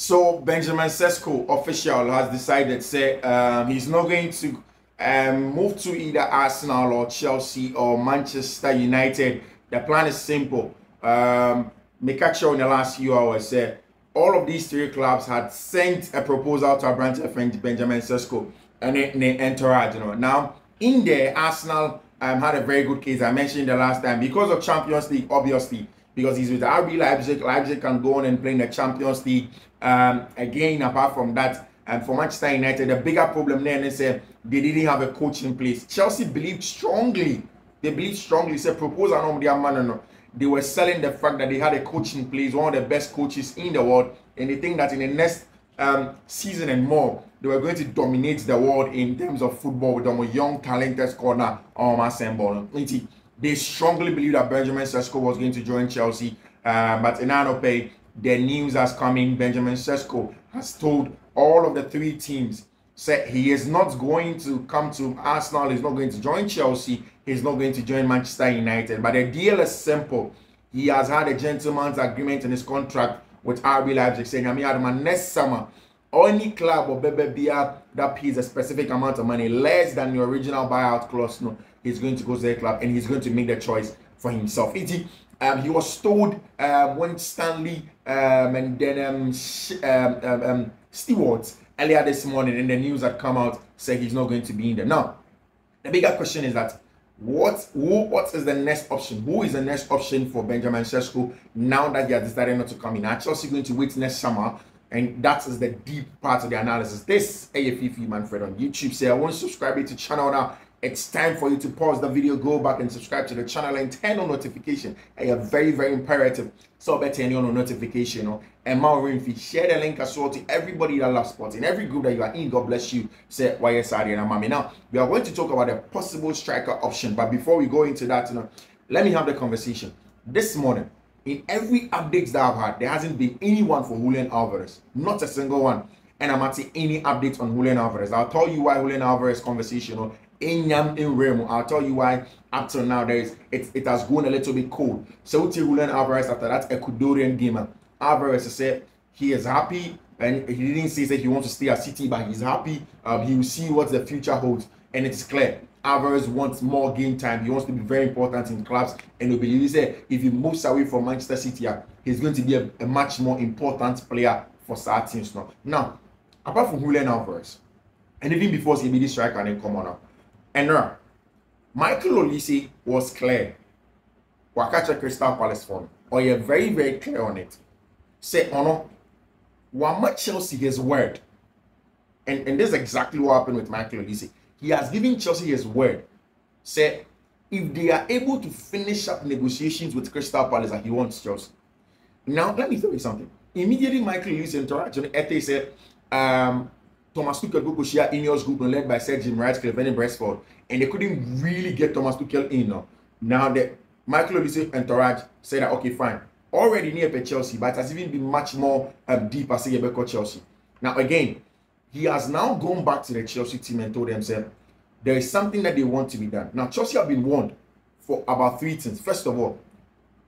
So Benjamin Sesko official has decided say he's not going to move to either Arsenal or Chelsea or Manchester United. The plan is simple. Mikacho in the last few hours said all of these three clubs had sent a proposal to a branch of Benjamin Sesko and they entourage. Now in there, Arsenal had a very good case. I mentioned the last time because of Champions League, obviously. Because he's with RB Leipzig. Leipzig can go on and play in the Champions League. Again, apart from that, and for Manchester United, the bigger problem there is they didn't have a coach in place. Chelsea believed strongly. They believed strongly. It's a proposal on their man. They were selling the fact that they had a coach in place, one of the best coaches in the world, and they think that in the next season and more, they were going to dominate the world in terms of football with them young, talented corner on assemble. They strongly believe that Benjamin Sesko was going to join Chelsea, but in Anope, the news has come in. Benjamin Sesko has told all of the three teams said he is not going to come to Arsenal, he's not going to join Chelsea, he's not going to join Manchester United. But the deal is simple. He has had a gentleman's agreement in his contract with RB Leipzig saying, next summer, any club or BBBR that pays a specific amount of money, less than your original buyout clause, he's going to go to the club and he's going to make the choice for himself. He was told when Stanley and then Stewart earlier this morning, and the news had come out said he's not going to be in there. Now, the bigger question is that what is the next option? Who is the next option for Benjamin Sesko now that he has decided not to come in? Are Chelsea going to wait next summer? And that is the deep part of the analysis. This is Fiifi-Manfred on YouTube. Say I want to subscribe to the channel now. It's time for you to pause the video, go back and subscribe to the channel and turn on notification. And very, very imperative. So better turn on notification. And share the link as well to everybody that loves sports. In every group that you are in, God bless you. Say YSR and Amami. Now, we are going to talk about a possible striker option. But before we go into that, let me have the conversation. This morning, in every updates that I've had, there hasn't been anyone for Julian Alvarez. Not a single one. And I'm not seeing any updates on Julian Alvarez. I'll tell you why Julian Alvarez conversation in Remo. I'll tell you why up till now it has gone a little bit cold. So Julian Alvarez after that Ecuadorian gamer. Alvarez said he is happy and he didn't say that he wants to stay at City, but he's happy. He will see what the future holds, and it's clear. Alvarez wants more game time. He wants to be very important in clubs, and he said if he moves away from Manchester City, he's going to be a much more important player for certain teams now. Apart from Julian Alvarez, and even before CBD striker didn't come on, and Michael Olise was clear. Wakacha Crystal Palace for him, or you're very, very clear on it. Say, one Chelsea his word, and this is exactly what happened with Michael Olise. He has given Chelsea his word. Say, if they are able to finish up negotiations with Crystal Palace, he wants Chelsea. Now, let me tell you something. Immediately, Michael Olise interacted. Ete said, Thomas Tuchel go share Ineos group led by Sir Jim Ratcliffe and Brentford, and they couldn't really get Thomas Tuchel in now. Now the Michael Olise entourage said that okay, fine, already near Chelsea, but it has even been much more deep as Chelsea. Now again, he has now gone back to the Chelsea team and told themselves there is something that they want to be done. Now Chelsea have been warned for about three things. First of all,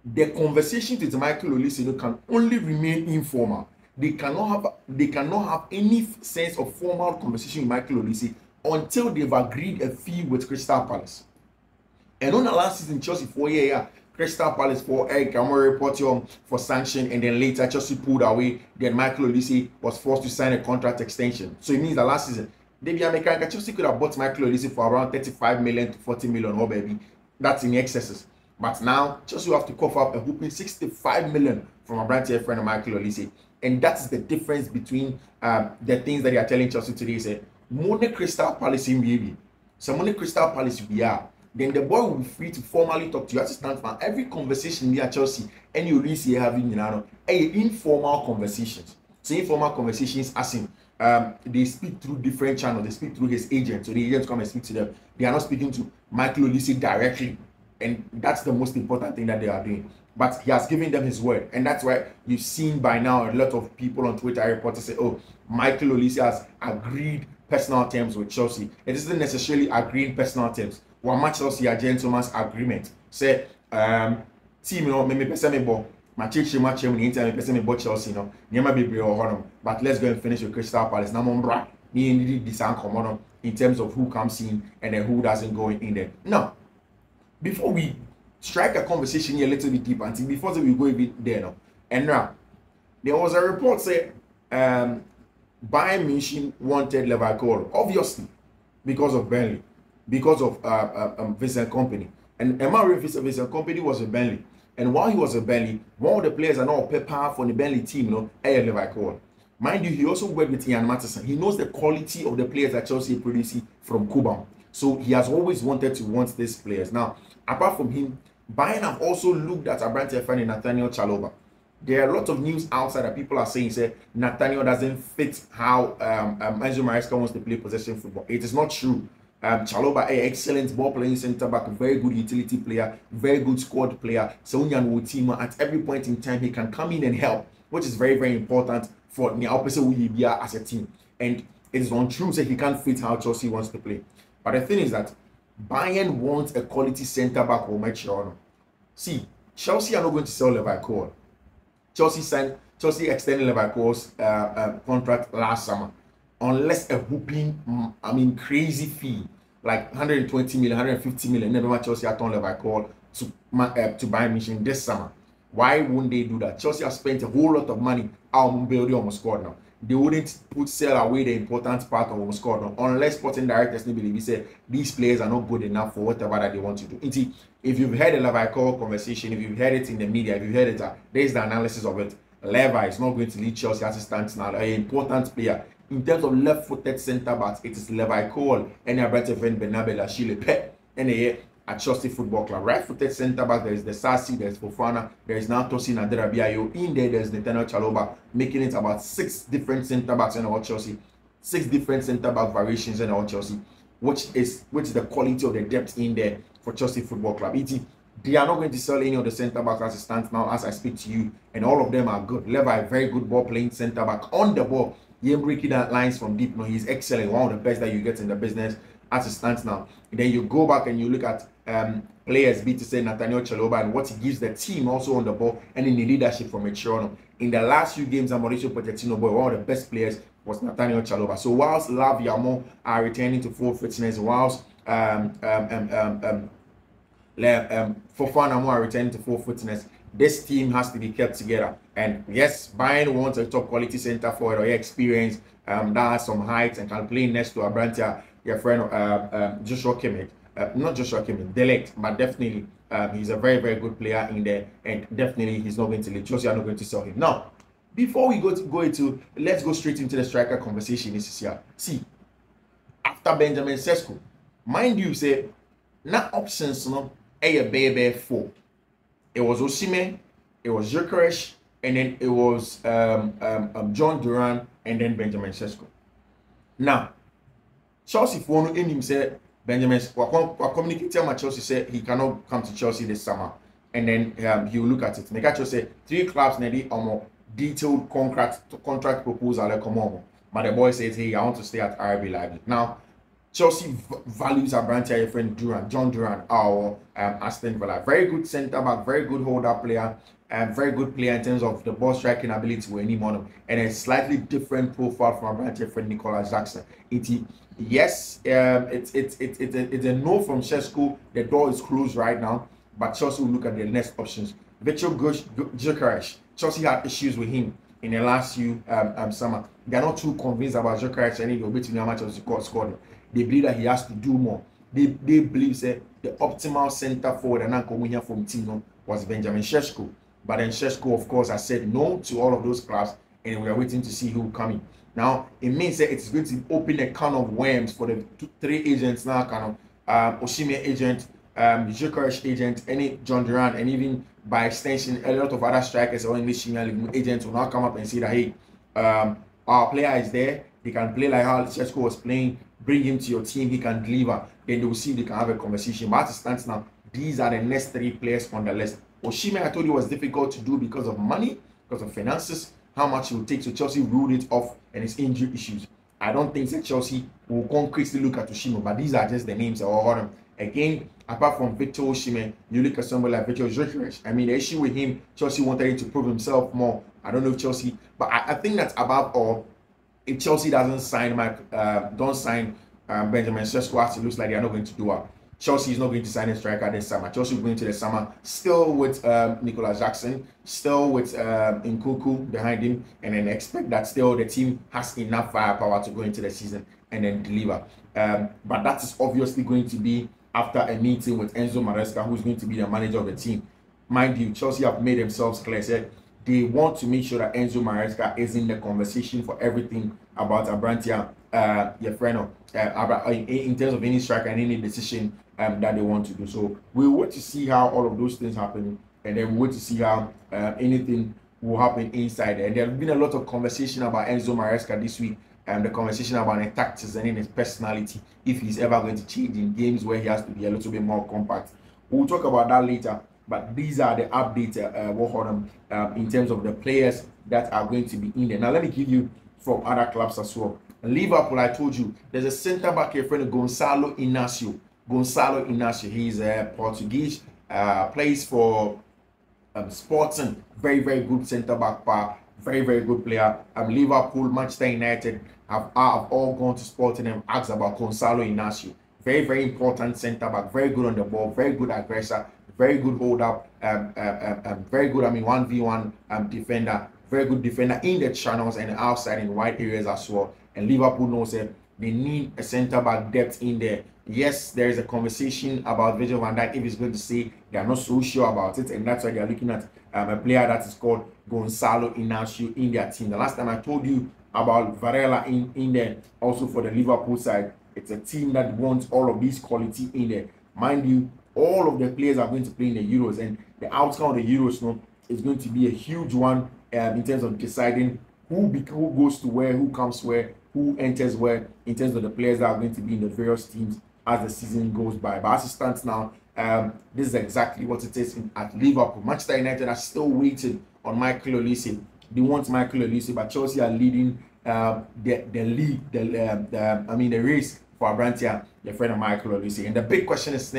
the conversation with Michael Olise can only remain informal. They cannot have any sense of formal conversation with Michael Olise until they've agreed a fee with Crystal Palace. And on the last season, Chelsea for Crystal Palace for Camera report for sanction, and then later Chelsea pulled away. Then Michael Olise was forced to sign a contract extension. So it means that last season, Chelsea could have bought Michael Olise for around 35 million to 40 million, oh baby. That's in excesses. But now Chelsea will have to cough up a whooping 65 million from a brand friend of Michael Olise. And that's the difference between the things that they are telling Chelsea today. Say, Money Crystal Palace in baby. So Money Crystal Palace we are. Then the boy will be free to formally talk to you. Assistant fan. Every conversation we at Chelsea, and you really see having informal conversations. So informal conversations as in they speak through different channels, they speak through his agent. So the agents come and speak to them. They are not speaking to Michael Olise directly. And that's the most important thing that they are doing. But he has given them his word. And that's why you've seen by now a lot of people on Twitter reporters say, oh, Michael Olise has agreed personal terms with Chelsea. It isn't necessarily agreeing personal terms. One match Chelsea a gentleman's agreement. Say, team, maybe Match him in time person about Chelsea, no. Never be or but let's go and finish with Crystal Palace. Now, Mombra, me and this common in terms of who comes in and then who doesn't go in there. Now, before we strike a conversation here a little bit deeper, until before we go a bit there now, and now there was a report say Bayern Munich wanted Leverkusen, obviously because of Burnley, because of Vincent Kompany, and Emma Vincent Kompany was a Burnley, and while he was a Burnley, one of the players are now paper for the Burnley team, you know, Leverkusen. Mind you, he also worked with Ian Matheson. He knows the quality of the players that Chelsea producing from Cuba. So he has always wanted to want these players. Now, apart from him, Bayern have also looked at Abrante friend Nathaniel Chalobah. There are a lot of news outside that people are saying say Nathaniel doesn't fit how Enzo Maresca wants to play possession football. It is not true. Chalobah, an excellent ball playing centre back, very good utility player, very good squad player. So at every point in time he can come in and help, which is very, very important for the opposite we be as a team. And it is untrue that he can't fit how Chelsea wants to play. But the thing is that Bayern wants a quality centre back or Macherano. See, Chelsea are not going to sell Leverkusen. Chelsea extended Leverkusen's contract last summer, unless a whooping, crazy fee like 120 million, 150 million. Never mind Chelsea at on Leverkusen to Bayern Munich this summer. Why wouldn't they do that? Chelsea have spent a whole lot of money on building on squad now. They wouldn't sell away the important part of our squad now, unless sporting directors believe he said these players are not good enough for whatever that they want to do. If you've heard the Leverkusen conversation, if you've heard it in the media, if you've heard it, there's the analysis of it. Lever is not going to lead Chelsea as it stands now. An important player. In terms of left-footed centre backs, it is Leverkusen and a better friend Bernabé Lachille Pep and at Chelsea Football Club. Right-footed centre back, there is the Sassi, there is Fofana, there is now Tosin Aderabiayo. In there is Nathaniel Chalobah, making it about 6 different centre backs in our Chelsea, 6 different centre back variations in our Chelsea, which is the quality of the depth in there for Chelsea Football Club. They are not going to sell any of the centre backs as it stands now, as I speak to you, and all of them are good. Lever, a very good ball playing centre back on the ball. He breaking that lines from deep. No, he's excellent. One of the best that you get in the business as it stands now. And then you go back and you look at players, be to say Nathaniel Chalobah and what he gives the team also on the ball and in the leadership from Macherano. In the last few games, Mauricio Pochettino, one of the best players was Nathaniel Chalobah. So whilst Lav Yamo are returning to full fitness, whilst Fofana are returning to full fitness, this team has to be kept together. And yes, Bayern wants a top quality centre forward or experience that has some height and can play next to Abrante, your friend Joshua Kimmich. Not Joshua Kimmich, Delect, but definitely he's a very, very good player in there, and definitely he's not going to leave. Chelsea are not going to sell him. Now, before we let's go straight into the striker conversation this year. See, after Benjamin Sesko, mind you, say, not options, no, a baby 4. It was Osimhen, it was Gyökeres, and then it was John Duran, and then Benjamin Sesko. Now, Chelsea for no him said Benjamin communicated with Chelsea said he cannot come to Chelsea this summer, and then he will look at it. Negacho said 3 clubs need a more detailed contract proposal like come on. But the boy says, hey, I want to stay at RB Leipzig. Now, Chelsea values Abrante, friend John Duran, our Aston Villa. Very good centre back, very good holder player, and very good player in terms of the ball striking ability with any model, and a slightly different profile from Abrante, friend Nicolas Jackson. Yes, it's a no from Sesko. The door is closed right now, but Chelsea will look at the next options. Victor Gyökeres. Chelsea had issues with him in the last few summer. They are not too convinced about Gyökeres and he'll be to how much Chelsea scored. They believe that he has to do more. They believe that the optimal centre forward and coming here from Tino was Benjamin Sesko. But then Sesko, of course, has said no to all of those clubs, and we are waiting to see who coming. Now, it means that it's going to open a can of worms for the 3 agents now, kind of Osimhen agent, Gyökeres agent, any John Duran, and even by extension, a lot of other strikers or English agents will now come up and say that, hey, our player is there, he can play like how Sesko was playing, bring him to your team, he can deliver. Then they will see if they can have a conversation. But as it stands now, these are the next 3 players on the list. Osimhen, I told you, was difficult to do because of money, because of finances, how much it will take. So Chelsea ruled it off and his injury issues. I don't think that Chelsea will concretely look at Osimhen, but these are just the names or them. Again, apart from Victor Osimhen, you look at somebody like Victor Gyökeres. I mean, the issue with him, Chelsea wanted him to prove himself more. I don't know if Chelsea, but I think that's above all. If Chelsea doesn't sign Benjamin Sesko, as it looks like they are not going to do it. Chelsea is not going to sign a striker this summer. Chelsea will go into the summer still with Nicolas Jackson, still with Nkunku behind him, and then expect that still the team has enough firepower to go into the season and then deliver. But that is obviously going to be after a meeting with Enzo Maresca, who's going to be the manager of the team. Mind you, Chelsea have made themselves clear, said they want to make sure that Enzo Maresca is in the conversation for everything about Abrantia, in terms of any striker and any decision that they want to do. So we wait to see how all of those things happen, and then we wait to see how anything will happen inside. And there have been a lot of conversation about Enzo Maresca this week, the conversation about his tactics and in his personality, if he's ever going to change in games where he has to be a little bit more compact. We'll talk about that later. But these are the updates in terms of the players that are going to be in there. Now, let me give you from other clubs as well. Liverpool, I told you, there's a centre-back here, friend, Gonçalo Inácio. Gonçalo Inácio, he's a Portuguese, plays for Sporting. Very, very good centre-back, very, very good player. Liverpool, Manchester United have all gone to Sporting and asked about Gonçalo Inácio. Very, very important centre-back, very good on the ball, very good aggressor. Very good hold up, very good, 1v1 defender, very good defender in the channels and outside in wide areas as well. And Liverpool knows that they need a centre-back depth in there. Yes, there is a conversation about Virgil van Dijk if he's going to say they are not so sure about it, and that's why they are looking at a player that is called Gonçalo Inácio in their team. The last time I told you about Varela in there, also for the Liverpool side, it's a team that wants all of these quality in there. Mind you, all of the players are going to play in the Euros, and the outcome of the Euros is going to be a huge one in terms of deciding who goes to where, who comes where, who enters where, in terms of the players that are going to be in the various teams as the season goes by. But as it stands now, this is exactly what it is at Liverpool. Manchester United are still waiting on Michael Olise. They want Michael Olise, but Chelsea are leading the race for Abrantia, the friend of Michael Olise. And the big question is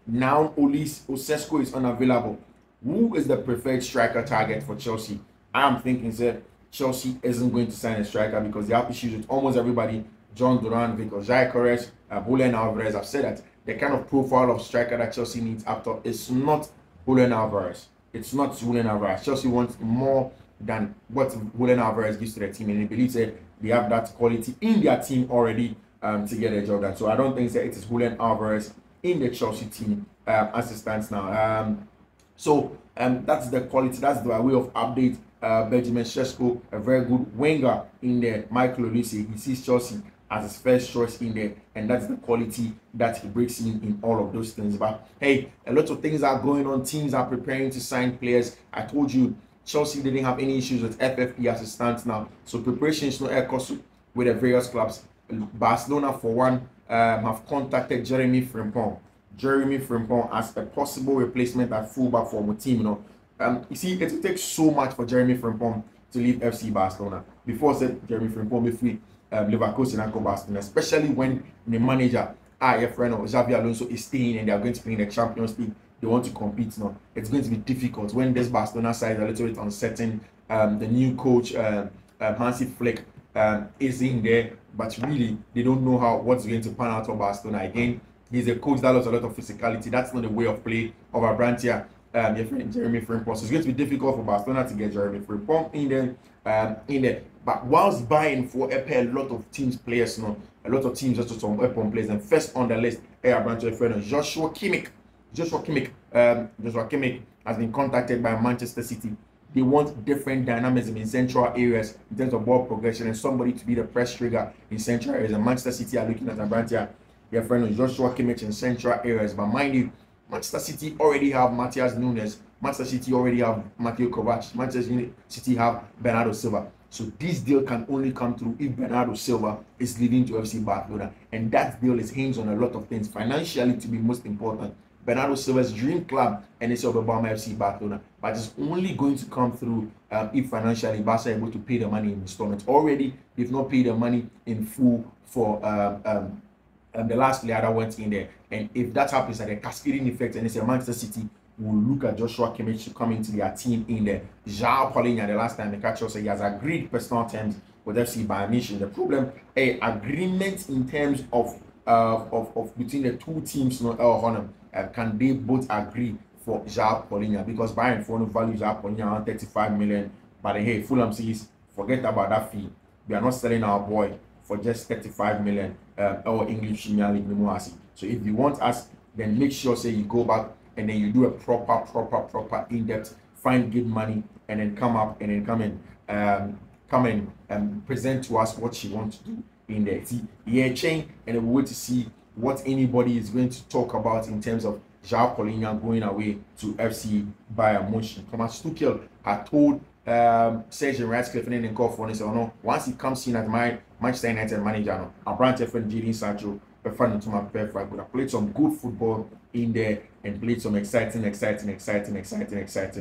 now Sesko is unavailable. Who is the preferred striker target for Chelsea? I'm thinking that Chelsea isn't going to sign a striker because they have issues with almost everybody. John Duran, Victor Gyökeres, Julian Alvarez. I've said that the kind of profile of striker that Chelsea needs after is not Julian Alvarez. It's not Julian Alvarez. Chelsea wants more than what Julian Alvarez gives to the team, and they believe that they have that quality in their team already to get a job done. So I don't think that it is Julian Alvarez in the Chelsea team as it stands now. That's the quality, that's the way of update. Benjamin Sesko, a very good winger in there. Michael Olise, he sees Chelsea as his first choice in there, and that's the quality that he breaks in all of those things. But hey, a lot of things are going on. Teams are preparing to sign players. I told you Chelsea didn't have any issues with FFP as it stands now, so preparation is not a cost with the various clubs. Barcelona, for one, have contacted Jeremy Frimpong as a possible replacement at fullback for the team. You see, it takes so much for Jeremy Frimpong to leave FC Barcelona. Before said Jeremy Frimpong before Leverkusen and Barcelona, especially when the manager, your friend Xavi Alonso, is staying and they are going to play in the Champions League. They want to compete now. It's going to be difficult when this Barcelona side is a little bit uncertain. The new coach, Hansi Flick, is in there, but really they don't know what's going to pan out for Barcelona. Again, he's a coach that loves a lot of physicality. That's not the way of play of Abrantia. Your friend Jeremy Frimpong. So it's going to be difficult for Barcelona to get Jeremy Frimpong in there. But whilst buying for a lot of teams players, a lot of teams just some weapon players, and first on the list, Abrantia friend Joshua Kimmich has been contacted by Manchester City. They want different dynamism in central areas in terms of ball progression and somebody to be the press trigger in central areas. And Manchester City are looking at Abrantia, their friend Joshua Kimmich, in central areas. But mind you, Manchester City already have Matthias Nunes. Manchester City already have Mateo Kovac. Manchester City have Bernardo Silva. So this deal can only come through if Bernardo Silva is leading to FC Barcelona. And that deal is hinged on a lot of things. Financially, to be most important, Bernardo Silva's dream club and it's Obama FC Barcelona. But it's only going to come through if financially Barca are able to pay the money in installments. Already, they've not paid the money in full for the last player that went in there. And if that happens, like a cascading effect, and it's a Manchester City will look at Joshua Kimmich to come into their team in there. João Paulinho, the last time the catch said he has agreed personal terms with FC Bayern Munich. The problem, agreement in terms of between the two teams, can they both agree for João Paulinho? Because Bayern for value João Paulinho around 35 million. But hey, Fulham says forget about that fee. We are not selling our boy for just 35 million. Our English Premier League Mimoasi. So if you want us, then make sure say you go back and then you do a proper in-depth, find good money, and then come and present to us what you want to do in there. See, chain, and we wait to see what anybody is going to talk about in terms of João Paulinho going away to FC Bayern Munich. Thomas Tuchel had told Serge Ratcliffe and then call for this, no, once he comes in as my Manchester United manager, a branch of Jadon Sancho, I could have played some good football in there and played some exciting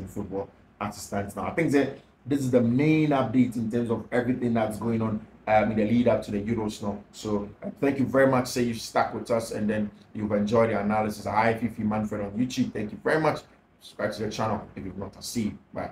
football at the stands now. I think that this is the main update in terms of everything that's going on in the lead up to the Euros now. So thank you very much. Say you stuck with us and then you've enjoyed the analysis. Hi, Fiifi-Manfred on YouTube. Thank you very much. Subscribe to the channel if you've not. I'll see you. Bye.